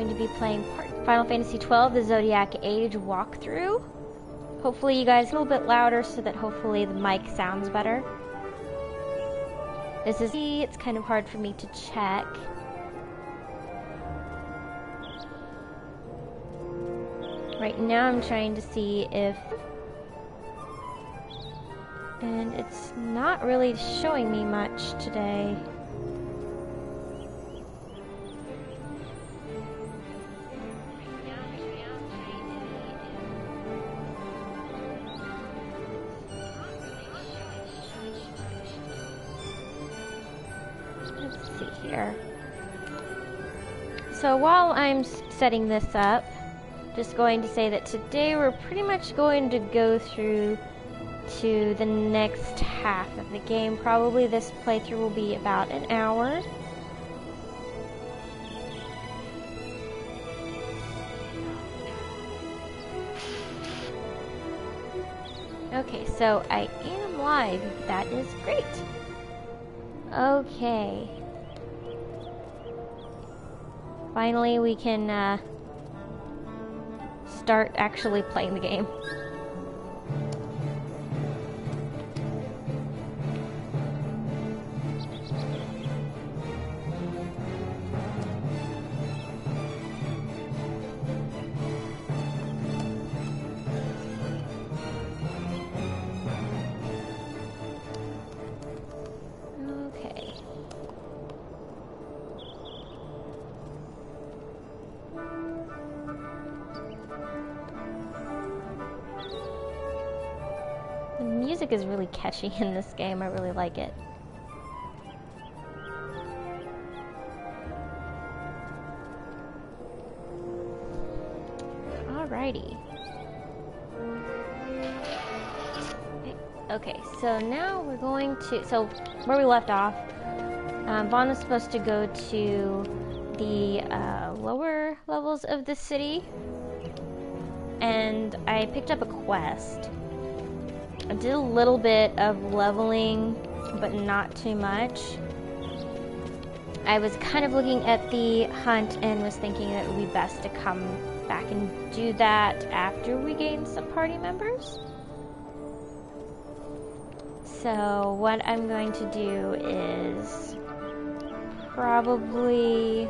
going to be playing Final Fantasy XII, the Zodiac Age walkthrough. Hopefully you guys are a little bit louder so that hopefully the mic sounds better. It's kind of hard for me to check. Right now I'm trying to see if... And it's not really showing me much today. Let's see here. So while I'm setting this up, just going to say that today we're pretty much going to go through to the next half of the game. Probably this playthrough will be about an hour. Okay, so I am live. That is great. Okay. Finally, we can start actually playing the game. The music is really catchy in this game. I really like it. Alrighty. Okay, so now we're going to... So, where we left off, Vaughn was supposed to go to the lower levels of the city, and I picked up a quest. I did a little bit of leveling, but not too much. I was kind of looking at the hunt and was thinking that it would be best to come back and do that after we gain some party members. So what I'm going to do is probably...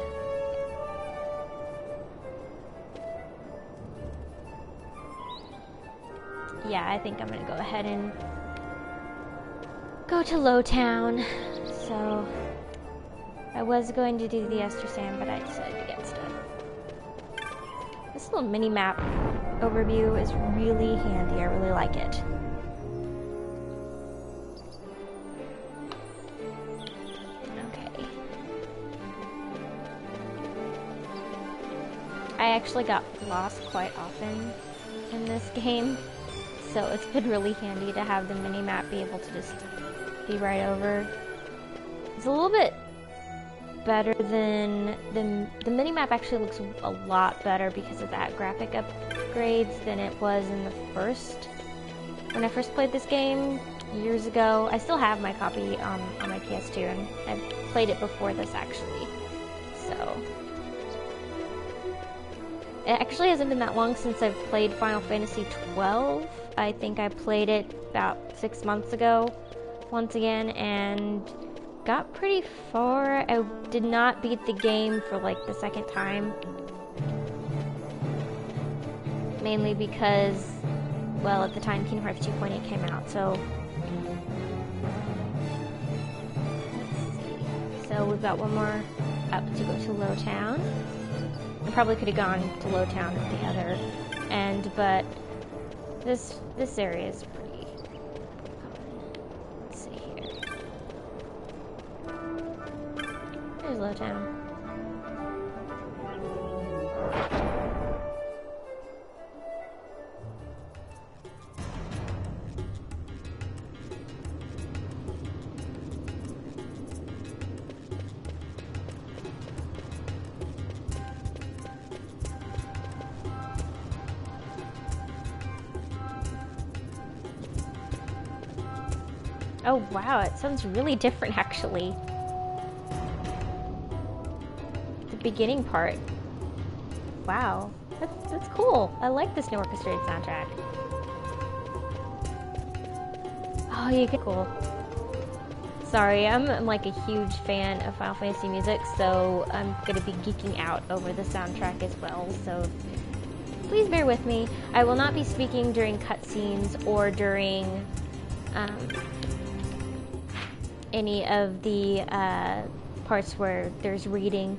Yeah, I think I'm gonna go ahead and go to Lowtown. So I was going to do the Ester Sand, but I decided against it. This little mini map overview is really handy. I really like it. Okay. I actually got lost quite often in this game. So it's been really handy to have the mini-map be able to just be right over. It's a little bit better than... The mini-map actually looks a lot better because of that graphic upgrades than it was in the first... When I first played this game years ago. I still have my copy on my PS2 and I've played it before this actually. So... It actually hasn't been that long since I've played Final Fantasy XII. I think I played it about 6 months ago once again and got pretty far. I did not beat the game for like the second time. Mainly because, well, at the time Kingdom Hearts 2.8 came out, so... Let's see. So we've got one more up to go to Lowtown. I probably could have gone to Lowtown at the other end, but this area is pretty common. Let's see here. There's Lowtown. Oh wow, it sounds really different actually. The beginning part. Wow, that's cool. I like this new orchestrated soundtrack. Oh, you get cool. Sorry, I'm like a huge fan of Final Fantasy music, so I'm gonna be geeking out over the soundtrack as well, so please bear with me. I will not be speaking during cutscenes or during any of the parts where there's reading.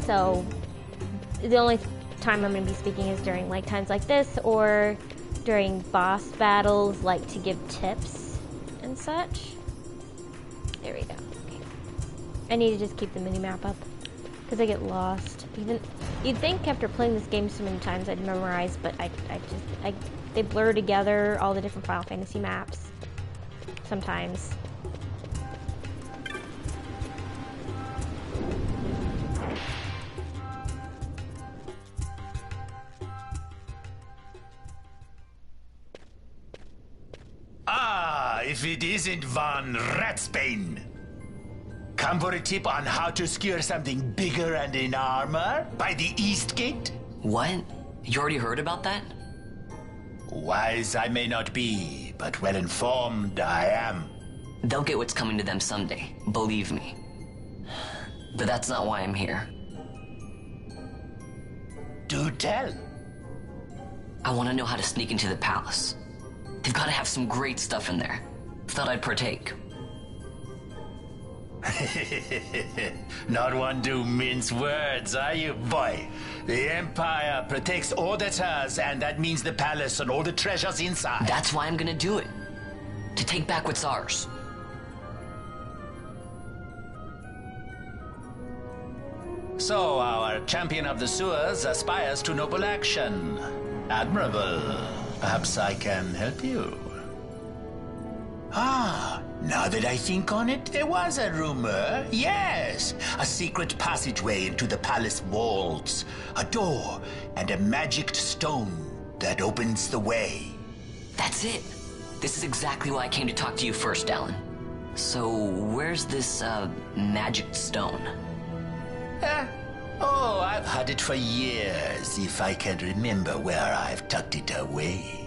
So the only time I'm going to be speaking is during like times like this or during boss battles, like to give tips and such. There we go. Okay. I need to just keep the mini-map up because I get lost. You'd think after playing this game so many times I'd memorize, but they blur together all the different Final Fantasy maps sometimes. If it isn't Von Ratsbane. Come for a tip on how to secure something bigger and in armor by the East Gate? What? You already heard about that? Wise I may not be, but well informed I am. They'll get what's coming to them someday, believe me. But that's not why I'm here. Do tell. I want to know how to sneak into the palace. They've got to have some great stuff in there. Thought I'd partake. Not one to mince words, are you, boy? The Empire protects all that's hers, and that means the palace and all the treasures inside. That's why I'm gonna do it. To take back what's ours. So, our champion of the sewers aspires to noble action. Admirable. Perhaps I can help you. Now that I think on it, there was a rumor. Yes, a secret passageway into the palace walls. A door and a magic stone that opens the way. That's it. This is exactly why I came to talk to you first, Alan. So, where's this, magic stone? I've had it for years, if I can remember where I've tucked it away.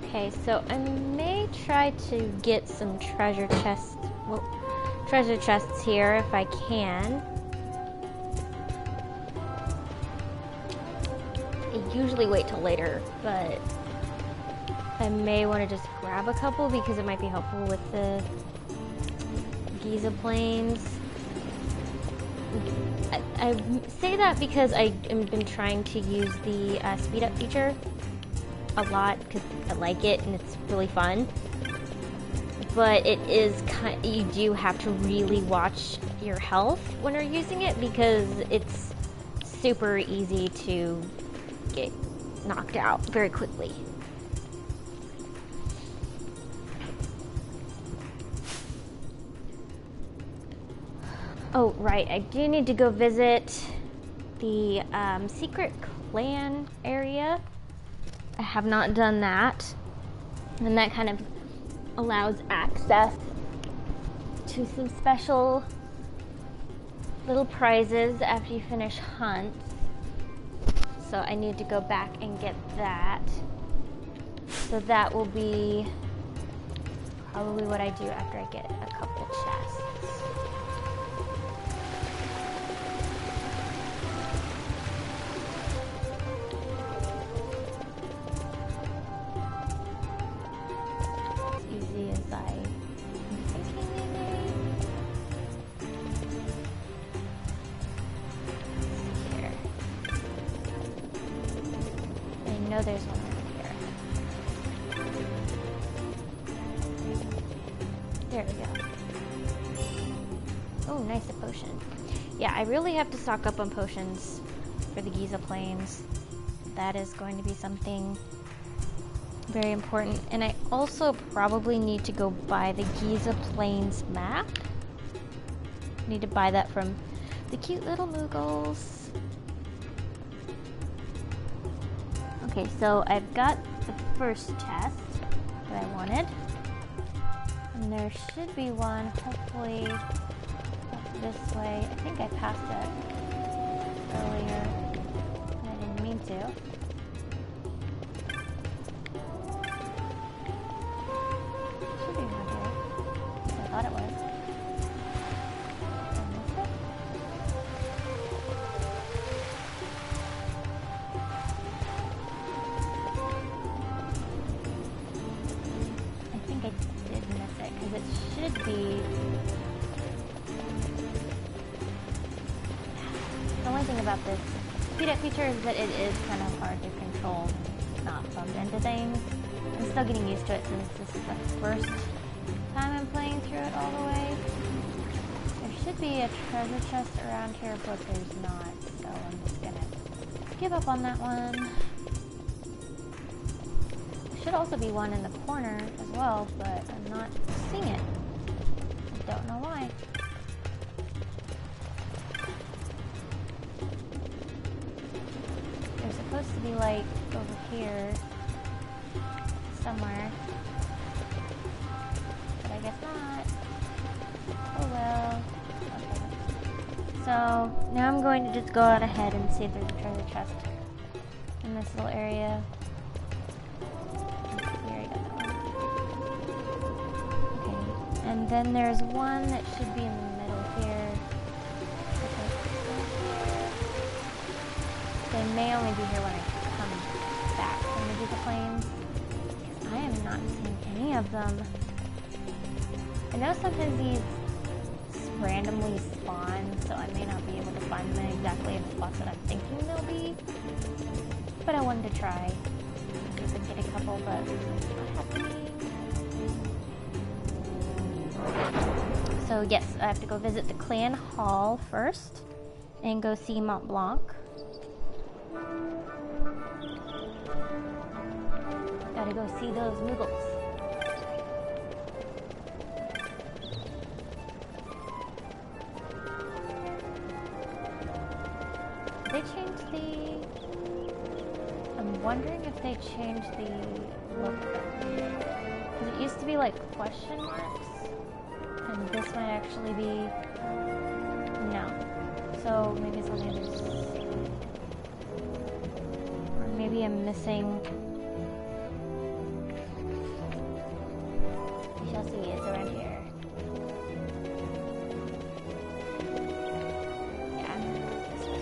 Okay, so I may try to get some treasure chests here if I can. I usually wait till later, but I may want to just grab a couple because it might be helpful with the Giza Plains. I say that because I've been trying to use the speed up feature a lot because I like it and it's really fun. But it is you do have to really watch your health when you're using it because it's super easy to get knocked out very quickly. Oh, right, I do need to go visit the secret clan area. I have not done that. And that kind of allows access to some special little prizes after you finish hunts. So I need to go back and get that. So that will be probably what I do after I get a couple chests. As easy as I'm thinking maybe. Here. I know there's one over here. There we go. Oh, nice, a potion. Yeah, I really have to stock up on potions for the Giza Plains. That is going to be something very important. And I also probably need to go buy the Giza Plains map. Need to buy that from the cute little Moogles. Okay, so I've got the first chest that I wanted. And there should be one, hopefully, up this way. I think I passed it earlier. I didn't mean to. Should be one here. I thought it was. Did I miss it? I think I did miss it, because it should be... The only thing about this speed up feature is that it is kind of hard to control, not bump into things. I'm still getting used to it since this is the first time I'm playing through it all the way. There should be a treasure chest around here, but there's not, so I'm just gonna give up on that one. There should also be one in the corner as well, but I'm not seeing it. I don't know why. There's supposed to be like over here somewhere, but I guess not. Oh well. Okay. So now I'm going to just go out ahead and see if there's a treasure chest in this little area. And then there's one that should be in the middle here. They may only be here when I come back from the Giza Plains. I am not seeing any of them. I know sometimes these randomly spawn, so I may not be able to find them exactly in the spots that I'm thinking they'll be. But I wanted to try. See if I can get a couple, but it's not happening. So yes, I have to go visit the clan hall first and go see Mont Blanc. Gotta go see those Moogles. They changed the... I'm wondering if they changed the look of it. Because it used to be like question marks. And this might actually be... No. So maybe it's on the other side. Or maybe I'm missing... We shall see. It's around here. Yeah, I'm gonna go this way.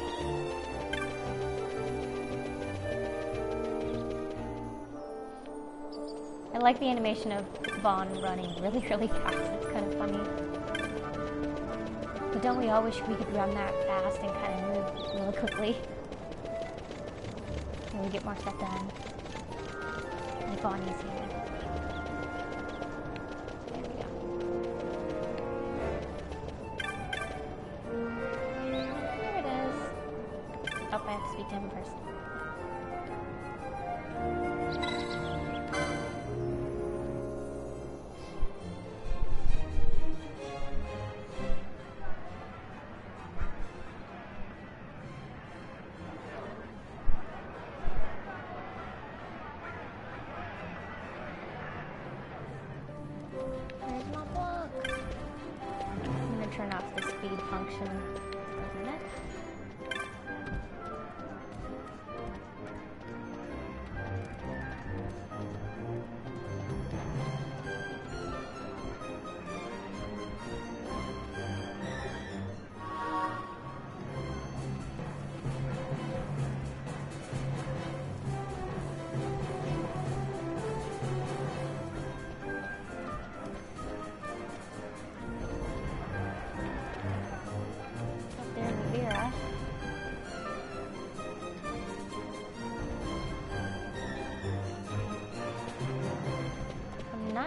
I like the animation of Vaughn running really, really fast. It's kind of funny. But don't we all wish we could run that fast and kind of move really quickly? And we get more stuff done. Like Vaughn is here. There we go. There it is. Oh, I have to speak to him in person. Turn off the speed function, isn't it?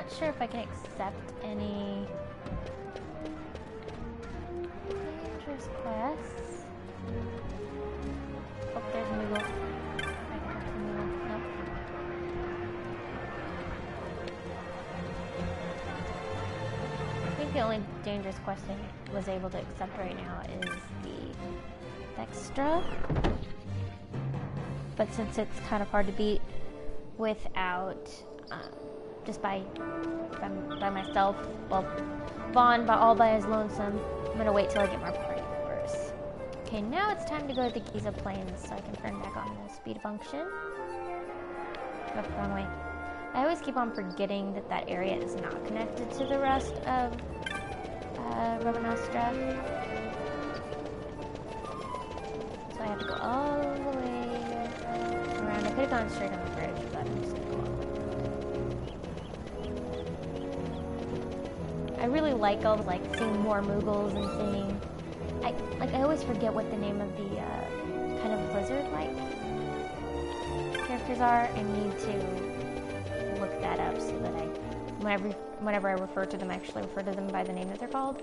not sure if I can accept any dangerous quests. Oh, there's a Moogle. I can talk to Moogle. Nope. I think the only dangerous quest I was able to accept right now is the Extra. But since it's kind of hard to beat without, just by myself, well, Vaughn all by his lonesome, I'm gonna wait till I get more party members. Okay, now it's time to go to the Giza Plains so I can turn back on the speed function. Oh, wrong way. I always keep on forgetting that that area is not connected to the rest of Romanostra. So I have to go all the way around. I could have gone straight on the bridge, but I'm just gonna go on. I really like all the, like, seeing more Moogles and seeing, I always forget what the name of the kind of lizard-like characters are. I need to look that up so that whenever I refer to them, I actually refer to them by the name that they're called.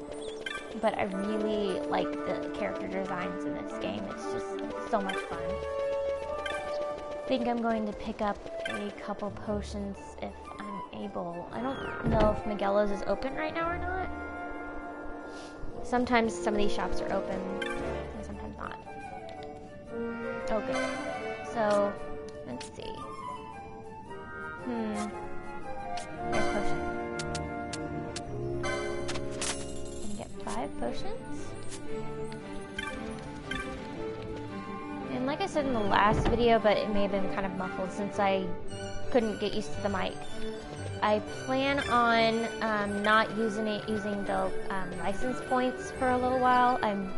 But I really like the character designs in this game. It's so much fun. I think I'm going to pick up a couple potions if I'm able. I don't know if Magello's is open right now or not. Sometimes some of these shops are open and sometimes not. Oh, good. So, let's see. There's potion. I can get 5 potions. And like I said in the last video, but it may have been kind of muffled since I couldn't get used to the mic, I plan on not using the license points for a little while. I'm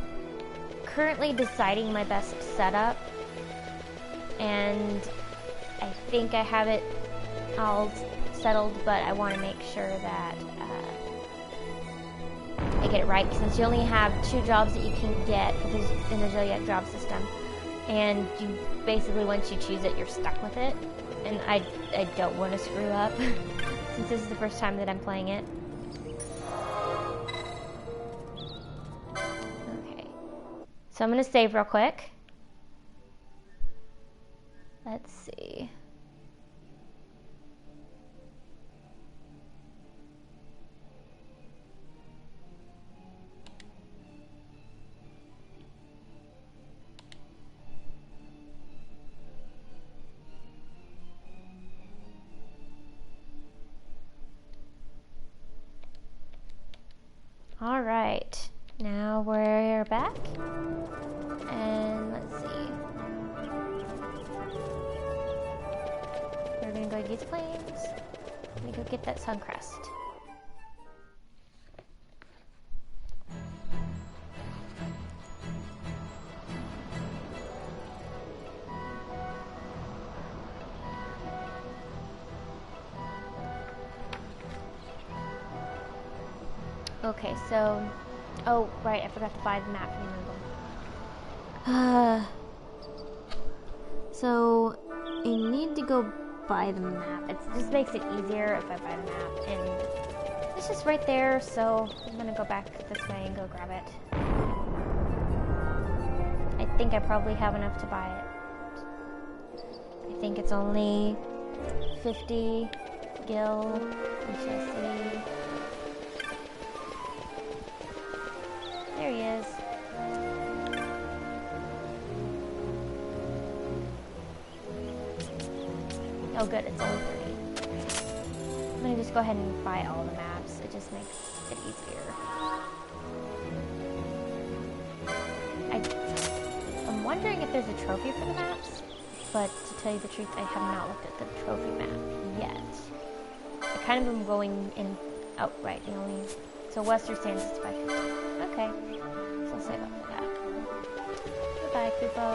currently deciding my best setup, and I think I have it all settled, but I want to make sure that I get it right, since you only have 2 jobs that you can get in the Zodiac Job System, and you basically, once you choose it, you're stuck with it, and I don't want to screw up since this is the first time that I'm playing it. Okay, so I'm going to save real quick. Let's see. All right, now we're back, and let's see. We're gonna go to Giza Plains. Let me go get that Suncrest. Okay, so, oh, right, I forgot to buy the map from Google. So, I need to go buy the map. It just makes it easier if I buy the map, and it's just right there, so I'm gonna go back this way and go grab it. I think I probably have enough to buy it. I think it's only 50 gil, we shall see. There he is. Oh good, it's only 30. I'm gonna just go ahead and buy all the maps. It just makes it easier. I'm wondering if there's a trophy for the maps, but to tell you the truth, I have not looked at the trophy map yet. I kind of am going in, oh right, the only, so Western Sands is 550. Okay, so I'll save up for that. Goodbye, Kupo.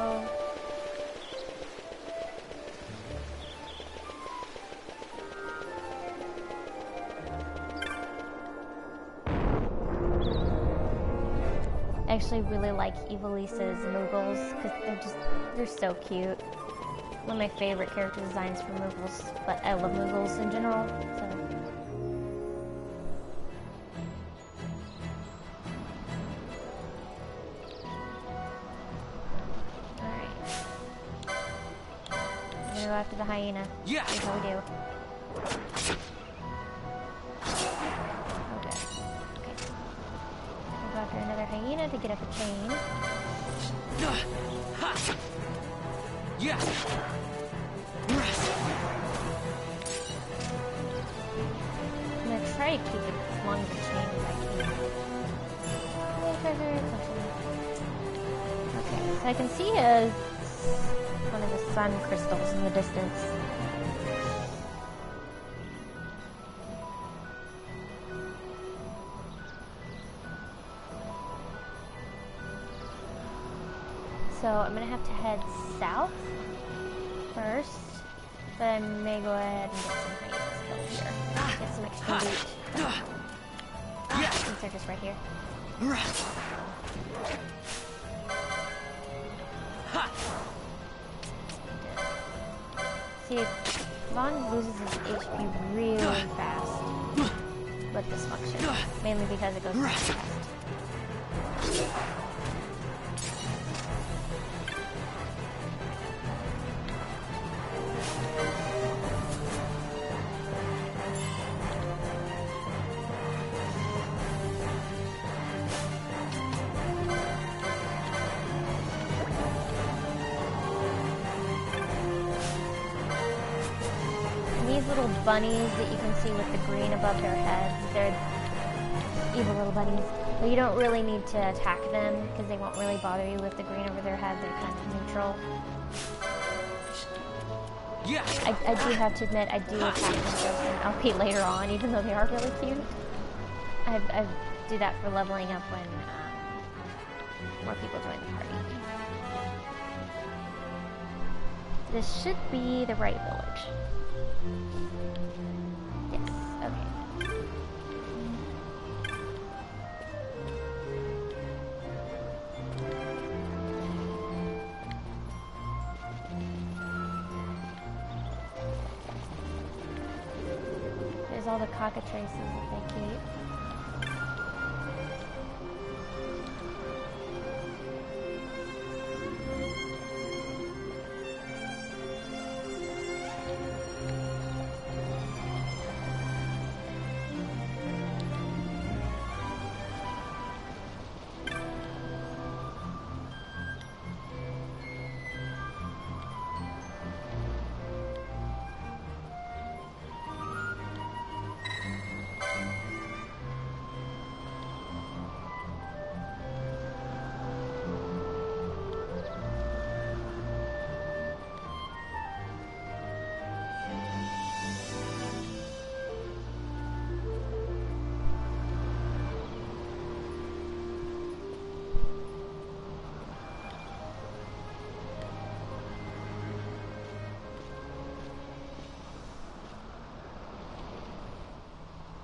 I actually really like Evilisa's Moogles because they're so cute. One of my favorite character designs for Moogles, but I love Moogles in general, so. to the hyena. Yeah. Here's how we do. Oh, good. Okay. We'll go after another hyena to get up a chain. Yeah. I'm gonna try to keep it as long of a chain as I can. Okay, so I can see one of the sun crystals in the distance. So I'm gonna have to head south first, but I may go ahead and get some hyenas killed here. Get some extra loot. Since they're just right here. See, Vaughn loses his HP really fast with this function, mainly because it goes really fast. These little bunnies that you can see with the green above their heads, they're evil little bunnies. But you don't really need to attack them because they won't really bother you with the green over their head. They're kind of neutral. Yeah. I do have to admit, I do attack them first and LP later on, even though they are really cute. I do that for leveling up when more people join the party. This should be the right village. Yes, okay. There's all the cockatrices that they keep.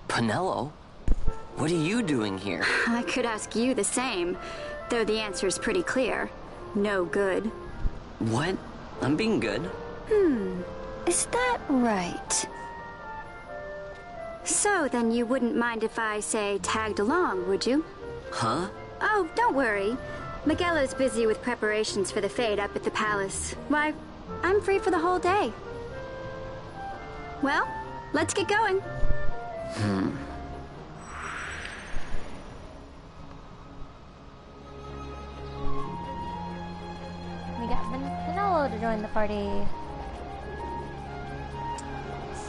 Penelo? What are you doing here? I could ask you the same, though the answer's pretty clear. No good. What? I'm being good. Is that right? So then you wouldn't mind if I, say, tagged along, would you? Huh? Oh, don't worry. Miguelo's busy with preparations for the fete up at the palace. Why, I'm free for the whole day. Well, let's get going. We got Penelo to join the party.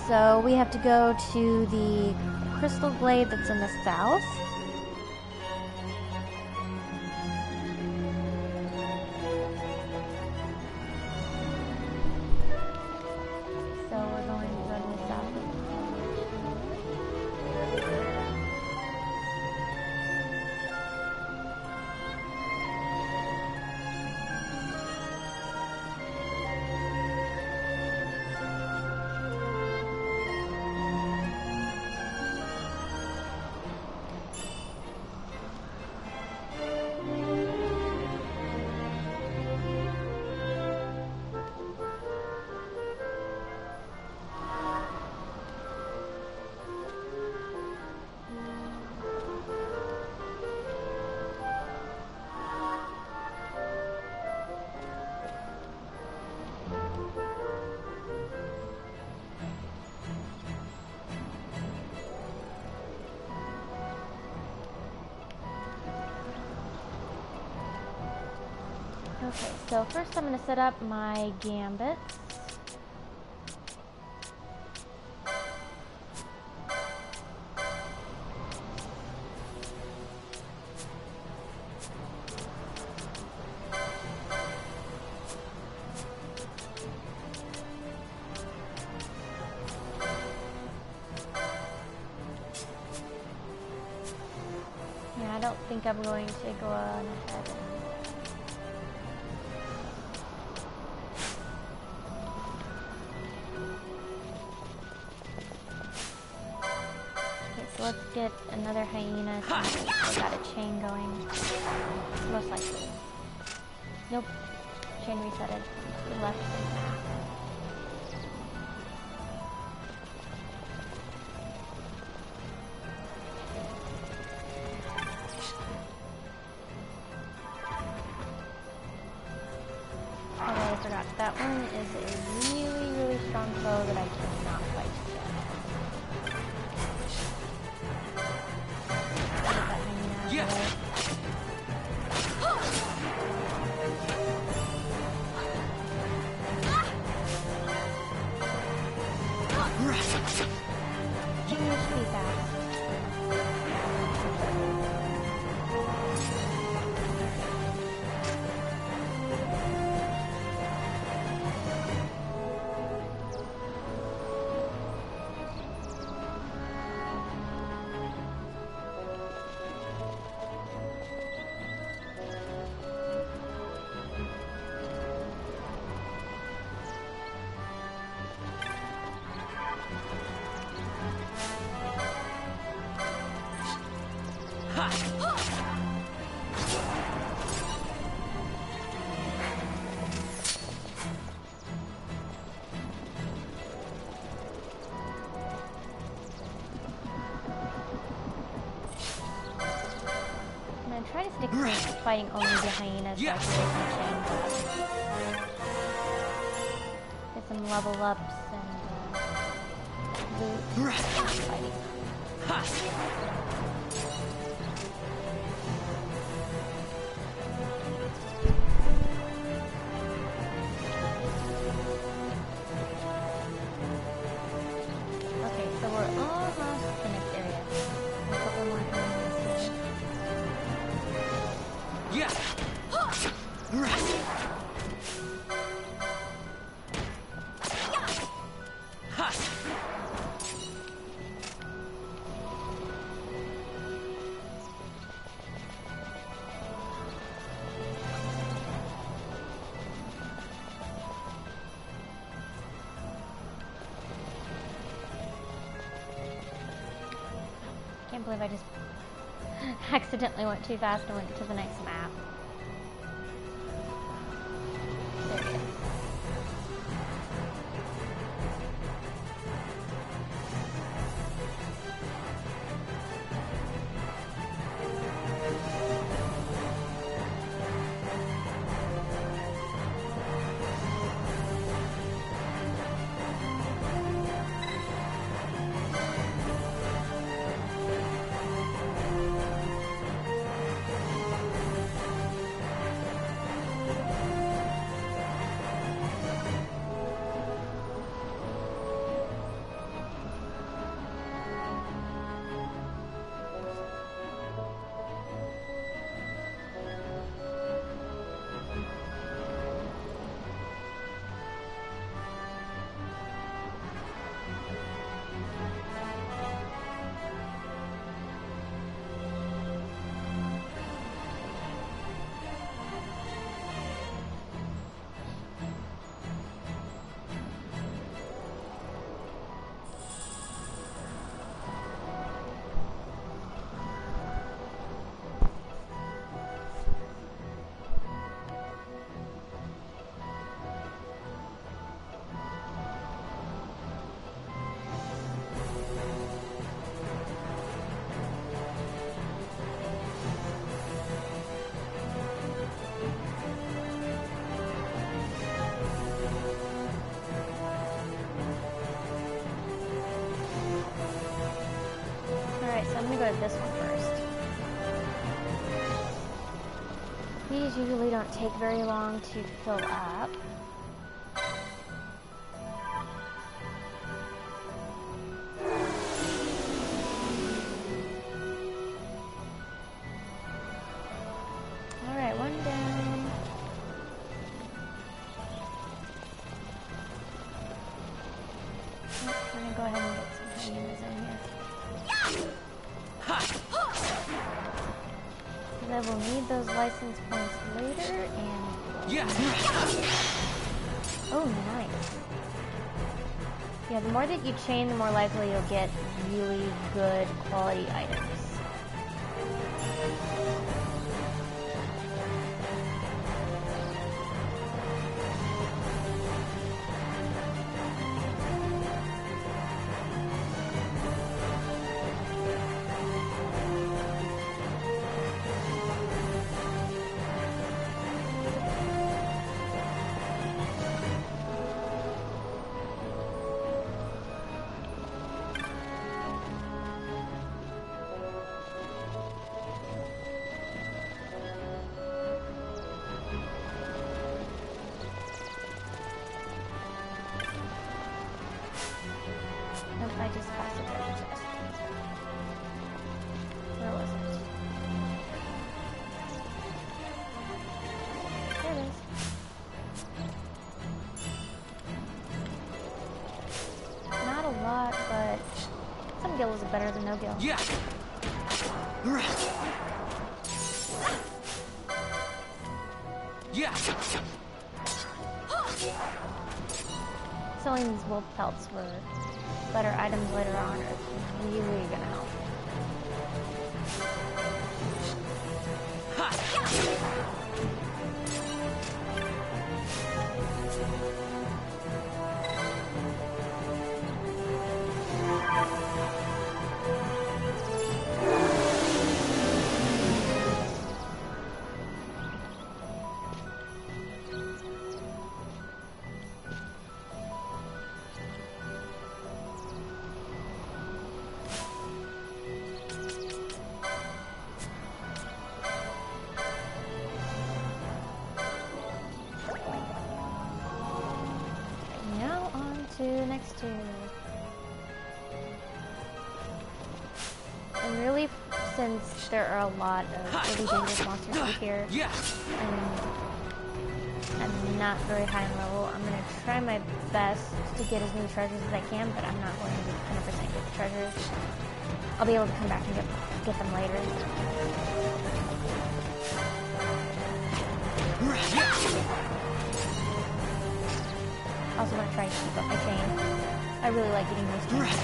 So we have to go to the crystal glade that's in the south. So we're going to go to the south. Okay, so first I'm going to set up my gambits. Yeah, I don't think I'm going to go on ahead. Let's get another hyena since we got a chain going. Most likely. Nope. Chain resetted. We left. Oh, I forgot. That one is a really, really strong foe that I cannot fight yet. Try to stick to fighting only the hyenas so I can get some chains up. Get some level ups and loot fighting. Okay, so we're almost the next area. A couple more hyenas here. Can't believe I just accidentally went too fast and went to the next map. There it is. Alright, so I'm gonna go to this one first. These usually don't take very long to fill up. Alright, one down. I'm gonna go ahead and get some hyenas in here. I will need those license points later, and... Oh, nice. Yeah, the more that you chain, the more likely you'll get really good quality items. I just passed it there. Where was it? There it is. Not a lot, but some gills are better than no gill. Yeah. Yeah. Selling these wolf pelts for better items later on are really gonna help. Next to, and really, since there are a lot of really dangerous monsters through here, and I'm not very high in level, I'm gonna try my best to get as many treasures as I can, but I'm not going to 100% get the treasures. I'll be able to come back and get them later. Also want to try to keep up my chain. I really like getting these chains.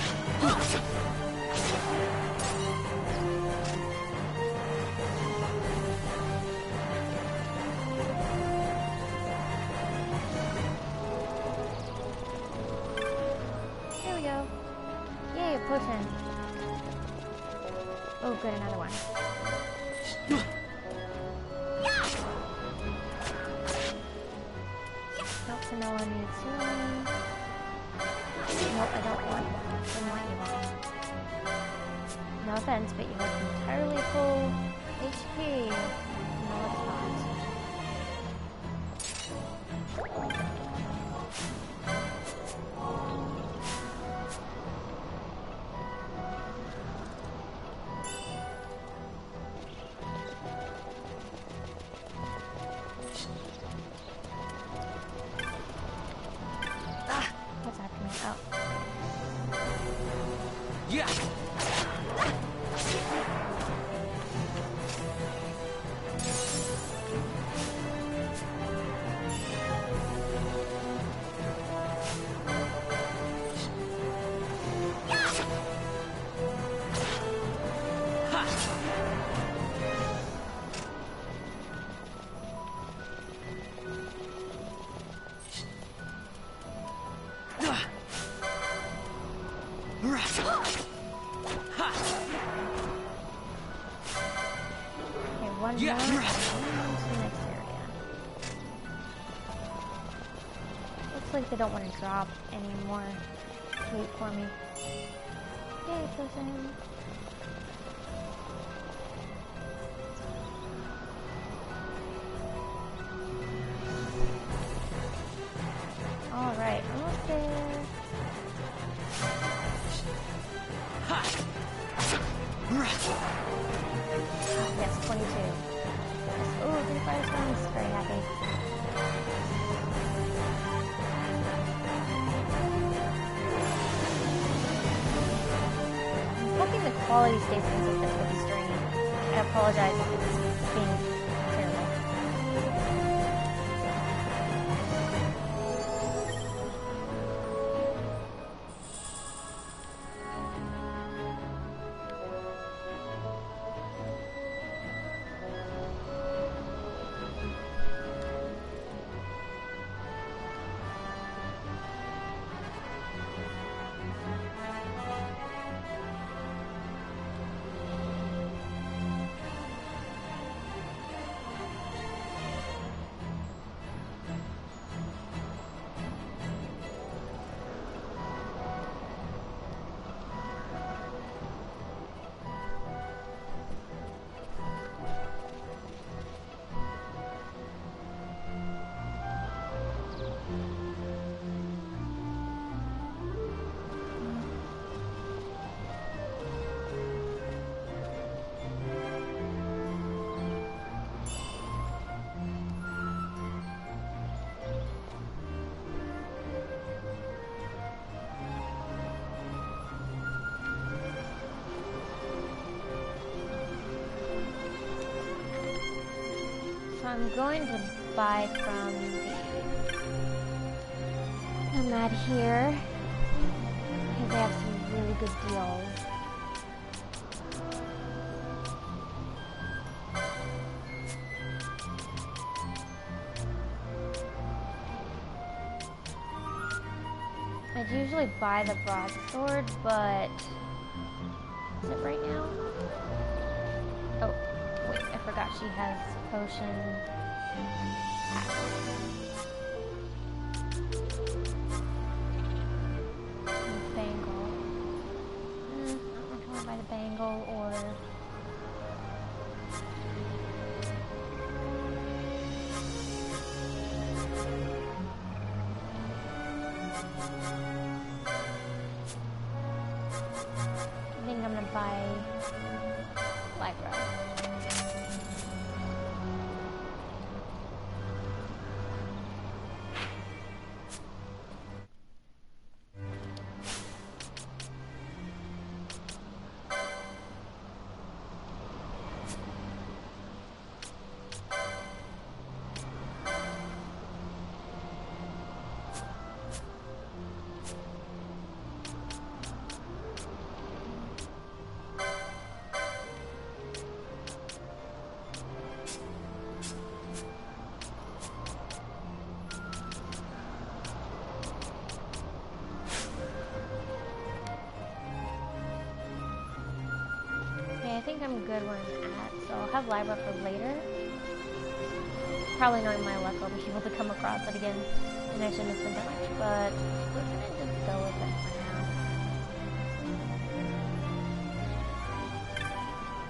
There we go. Yay, a potion. Oh good, another one. Nope, Vanilla needs healing. Nope, I don't want you. No offense, but you look entirely full HP. No, it's not. What's happening? Oh. Yeah. One more, and on to the next area. Looks like they don't want to drop any more weight for me. Yay, potion. quality stays consistent with the stream. I apologize if it's being terrible. I'm going to buy from the nomad here because they have some really good deals. I'd usually buy the broadsword, but is it right now? Oh, wait, I forgot she has potion. Bangle. I don't know if I want to buy the bangle or... I think I'm gonna buy Libra. I think I'm good where I'm at, so I'll have Libra for later. Probably knowing my luck, I'll be able to come across it again, and I shouldn't have spent that much, but we're gonna just go with it for now.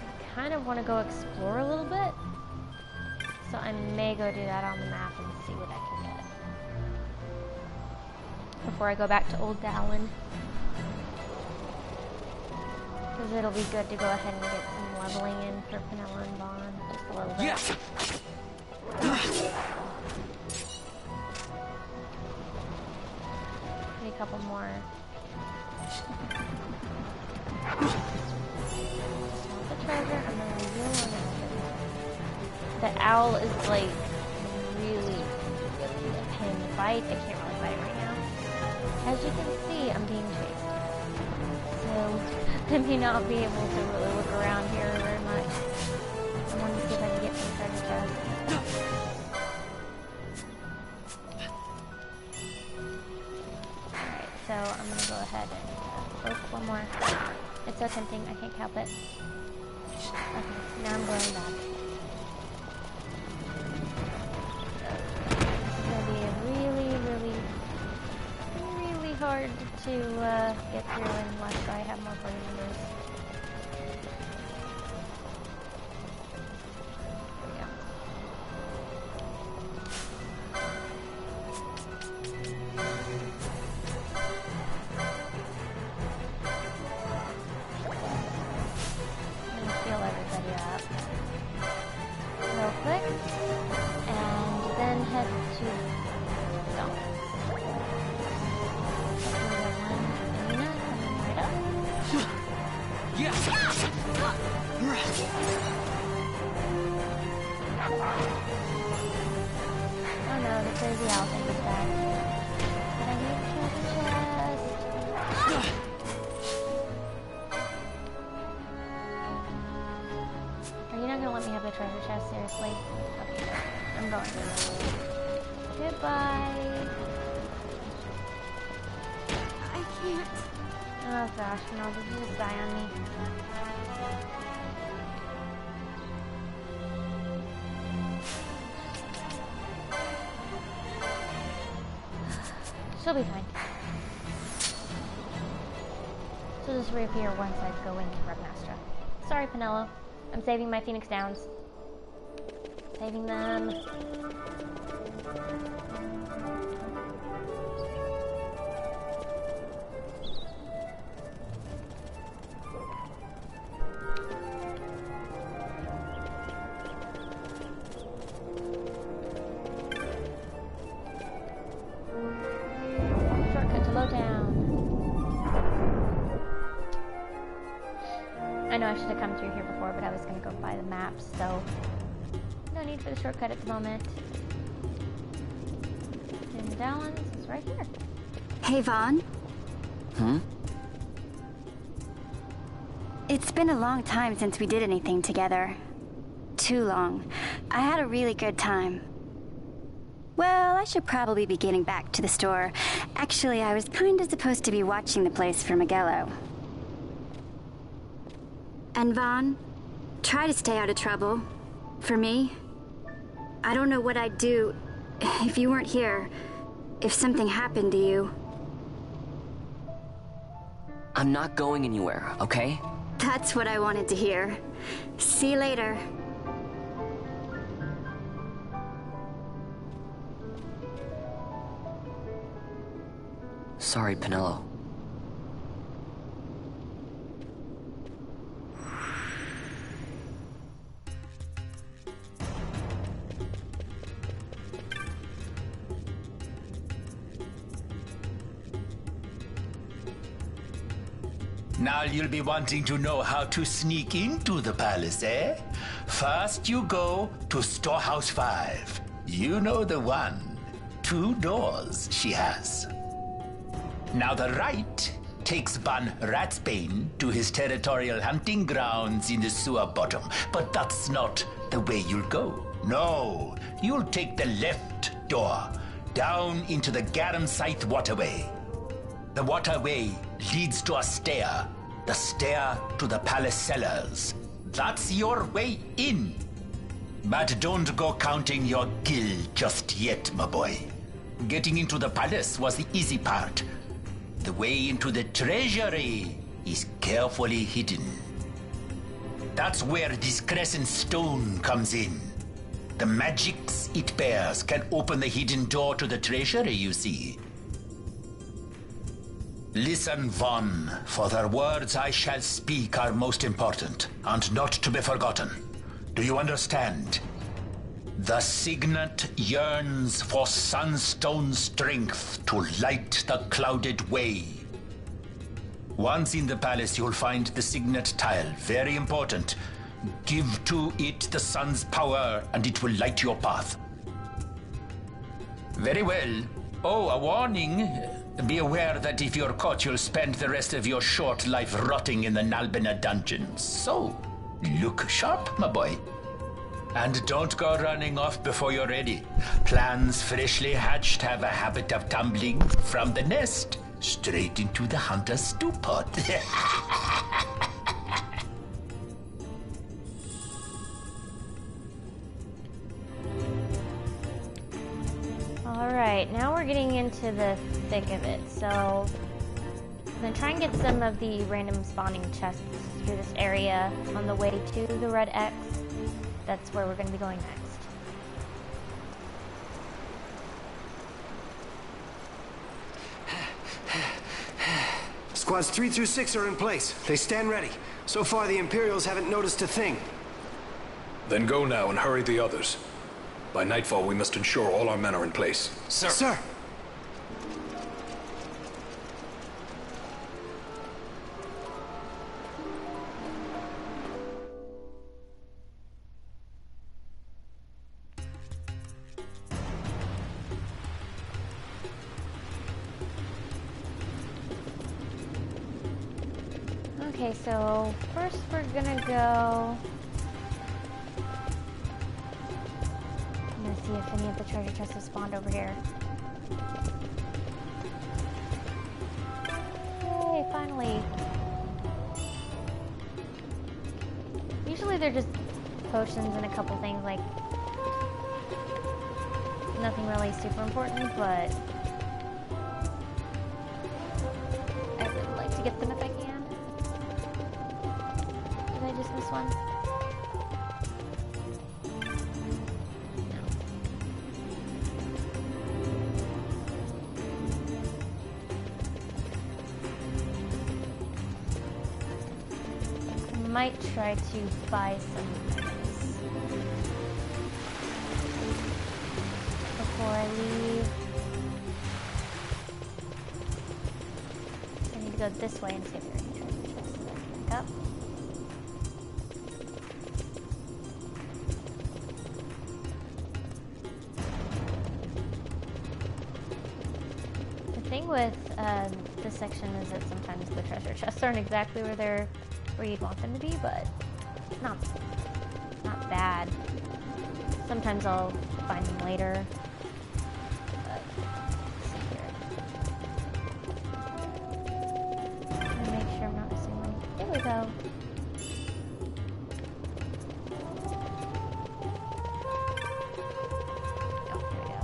I kind of want to go explore a little bit, so I may go do that on the map and see what I can get before I go back to Old Dallin. Because it'll be good to go ahead and get some leveling in for Penella and Vaughn, just a little bit. Yeah. Maybe a couple more. The treasure, and then we will on it. The owl is like really a pain to fight. I can't really fight it right now. As you can see, I'm being chased. So I may not be able to really look around here very much. I want to see if I can get some treasure chests. Alright, so I'm going to go ahead and poke one more. It's so tempting, I can't help it. Okay, now I'm going back. This is going to be really hard to get through unless I have more party members. Yeah. I'm gonna heal everybody up real quick, and then head to Stone. Yeah. Oh no, the crazy owl thing is back. But I need a treasure chest. Are you not gonna let me have the treasure chest? Seriously? Okay, I'm going. Goodbye. I can't. Oh gosh, no, did you just die on me? She'll be fine. She'll just reappear once I go into Webmaster. Sorry, Penelo. I'm saving my Phoenix Downs. Saving them. Shortcut to Lowtown. I know I should have come through here before, but I was going to go buy the maps, so no need for the shortcut at the moment. And Dallins is right here. Hey, Vaughn. It's been a long time since we did anything together. Too long. I had a really good time. Well, I should probably be getting back to the store. Actually, I was kinda supposed to be watching the place for Miguelo. And Vaughn, try to stay out of trouble. For me, I don't know what I'd do if you weren't here, if something happened to you. I'm not going anywhere, okay? That's what I wanted to hear. See you later. Sorry, Penelo. Now you'll be wanting to know how to sneak into the palace, eh? First you go to Storehouse 5. You know the one. 2 doors she has. Now the right takes Ban Ratsbane to his territorial hunting grounds in the sewer bottom. But that's not the way you'll go. No, you'll take the left door, down into the Garum Scythe waterway. The waterway leads to a stair. The stair to the palace cellars. That's your way in. But don't go counting your gil just yet, my boy. Getting into the palace was the easy part. The way into the treasury is carefully hidden. That's where this crescent stone comes in. The magics it bears can open the hidden door to the treasury, you see. Listen, Vaughn, for the words I shall speak are most important, and not to be forgotten. Do you understand? The signet yearns for sunstone strength to light the clouded way. Once in the palace, you'll find the signet tile. Very important. Give to it the sun's power, and it will light your path. Very well. Oh, a warning. Be aware that if you're caught, you'll spend the rest of your short life rotting in the Nalbina dungeons. So, look sharp, my boy. And don't go running off before you're ready. Plans freshly hatched have a habit of tumbling from the nest straight into the hunter's stew pot. Alright, now we're getting into the thick of it, so I'm going to try and get some of the random spawning chests through this area on the way to the red X. That's where we're going to be going next. Squads 3 through 6 are in place. They stand ready. So far, the Imperials haven't noticed a thing. Then go now and hurry the others. By nightfall, we must ensure all our men are in place. Sir! Sir! Okay, so first we're gonna go... I'm gonna see if any of the treasure chests have spawned over here. Yay, finally! Usually they're just potions and a couple things, like... nothing really super important, but... I would like to get them if I can. Did I just miss one? No. I might try to buy some items before I leave. I need to go this way and see if there are any treasure chests that I can pick up. The thing with this section is that sometimes the treasure chests aren't exactly where you'd want them to be, but not bad. Sometimes I'll find them later. But let's see here. I'm gonna make sure I'm not missing one. There we go. Oh, there we go.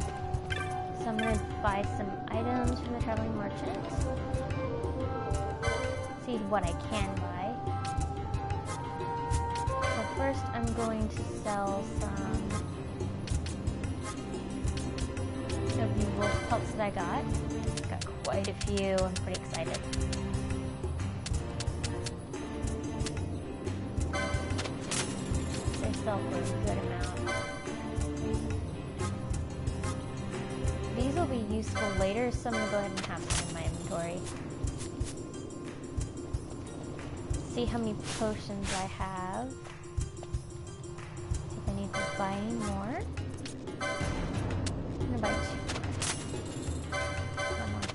So I'm gonna buy some items from the traveling merchant. See what I can buy. So first I'm going to sell some of the wolf pelts that I got. Got quite a few. I'm pretty excited. They sell for a good amount. These will be useful later, so I'm going to go ahead and have some in my inventory. See how many potions I have. See if I need to buy any more. I'm going to buy 2 more. One more.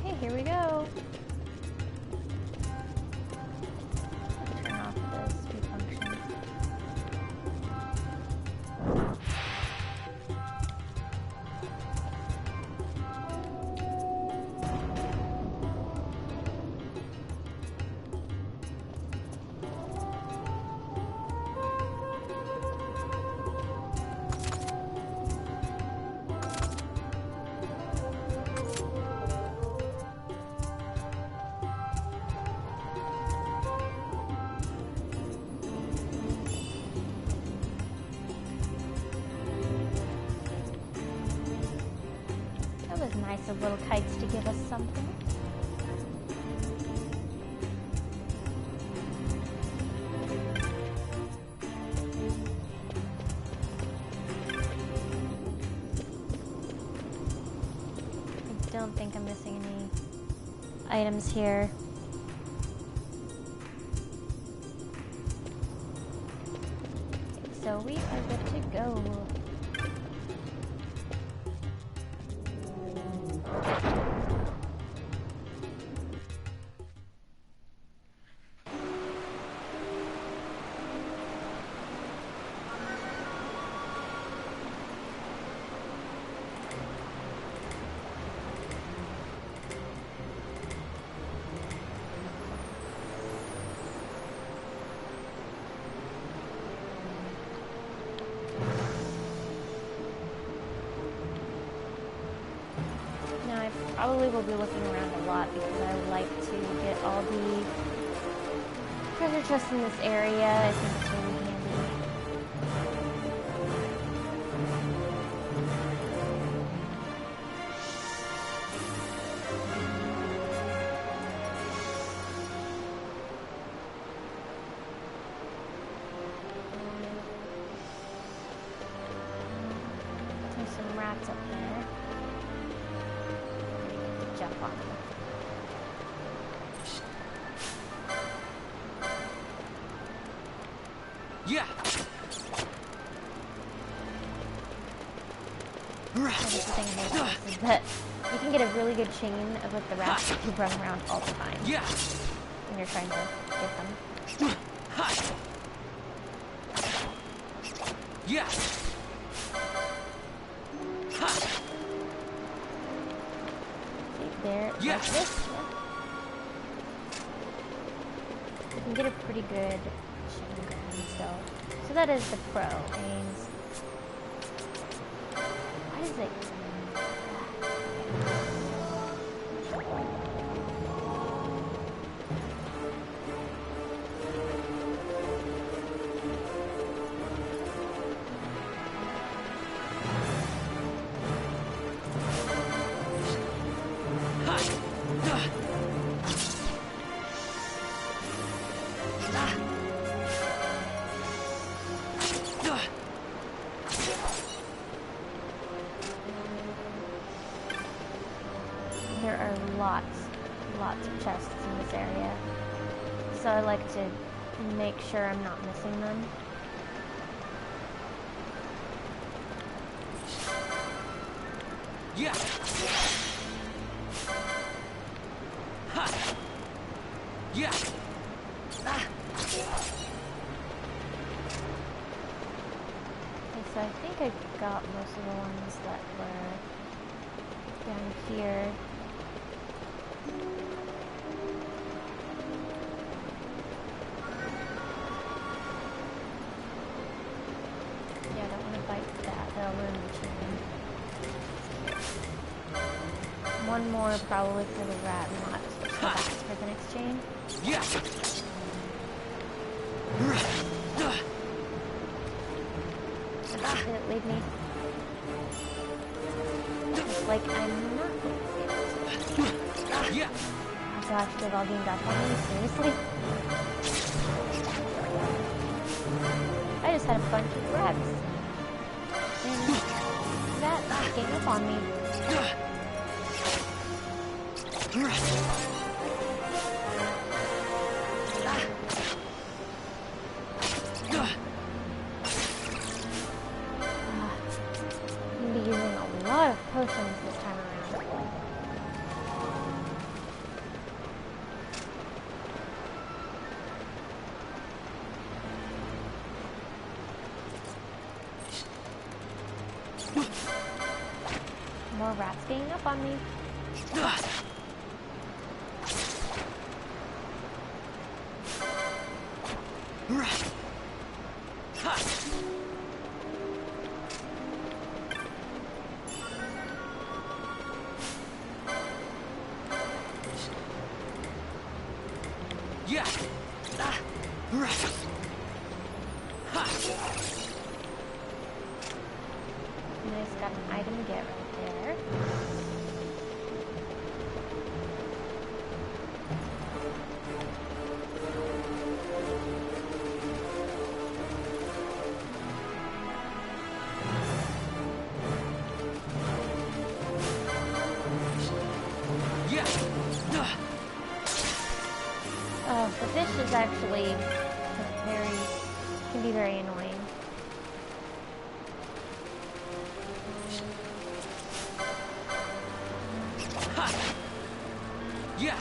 Okay, here we go. Turn off the speed function. Nice of little kites to give us something. I don't think I'm missing any items here. Okay, so we are good to go. Probably will be looking around a lot because I would like to get all the treasure chests in this area. I think it's really handy. There's some rats up there. Jump on them. Yeah. The thing about this is that You can get a really good chain of like the rats that you run around all the time. Yeah. When you're trying to get them. Yeah. See, there, Yeah. like this. Yeah. You can get a pretty good chain going still. So that is the pro aims. Why is it? There are lots of chests in this area. So I like to make sure I'm not missing them. Yeah. Yeah. Okay, so I think I got most of the ones that were down here. Yeah, I don't want to bite that. That'll ruin the chain. One more probably for the rat, not for the next chain. Yeah. Did it leave me? It's like I'm not going to get it. Yeah. So actually they've all gamed up on me, seriously? I just had a bunch of rats. And that gave up on me. I'm going to be using a lot of potions this time around. More rats ganging up on me. Yeah. And I just got an item to get right there. Yeah. Oh, the fish is actually can be very annoying. Yeah.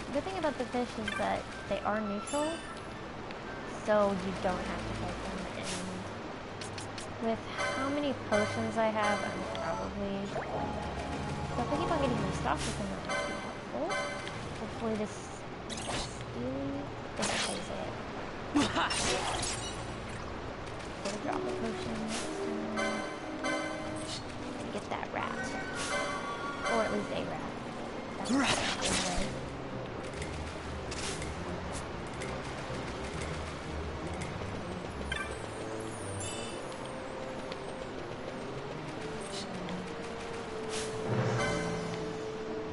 The good thing about the fish is that they are neutral, so you don't have to fight them. And with how many potions I have, I'm probably... So if I keep on getting restocked with them, that might be helpful. Hopefully this steely plays it. Go to drop a potion next time. Get that rat. Or at least a rat. That's a good way.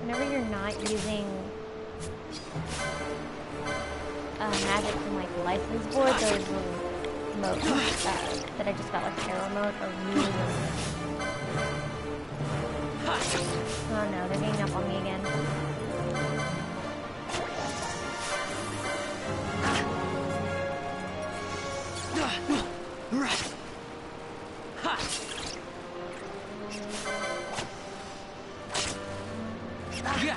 Whenever you're not using magic from like license board, those little motes that I just got like an arrow mote are really good. Oh no, they're ganging up on me again. Yeah.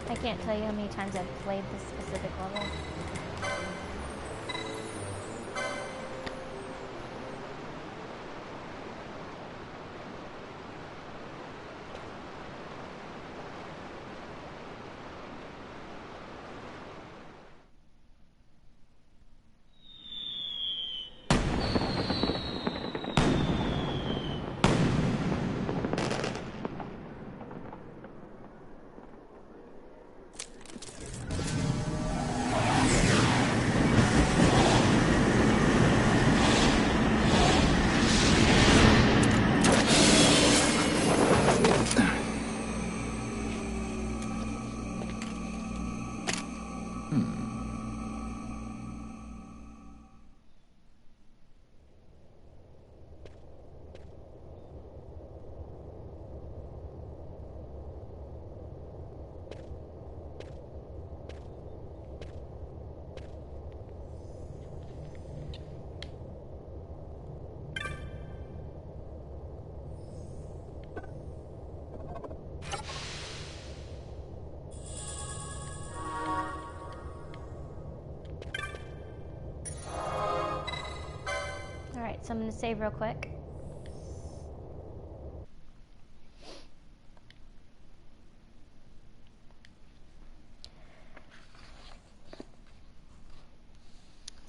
I can't tell you how many times I've played this specific level. So I'm going to save real quick.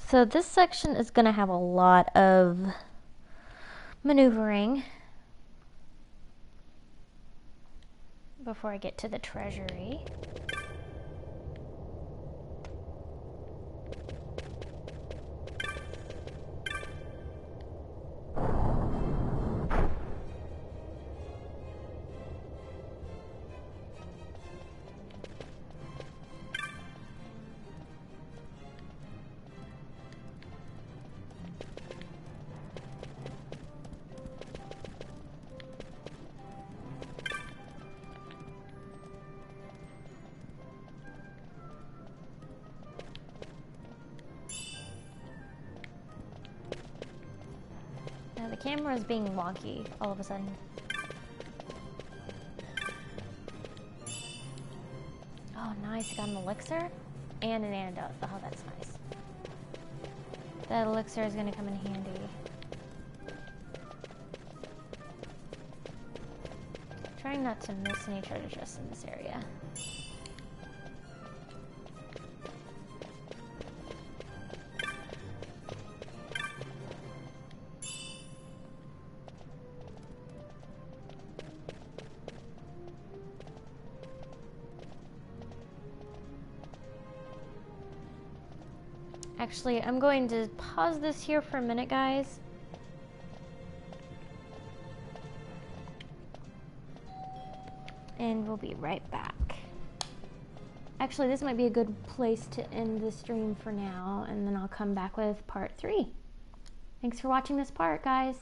So this section is going to have a lot of maneuvering before I get to the treasury. The camera is being wonky all of a sudden. Oh, nice. I got an elixir and an antidote. Oh, that's nice. That elixir is going to come in handy. Trying not to miss any treasure chests in this area. Actually, I'm going to pause this here for a minute, guys. And we'll be right back. Actually, this might be a good place to end the stream for now, and then I'll come back with part 3. Thanks for watching this part, guys.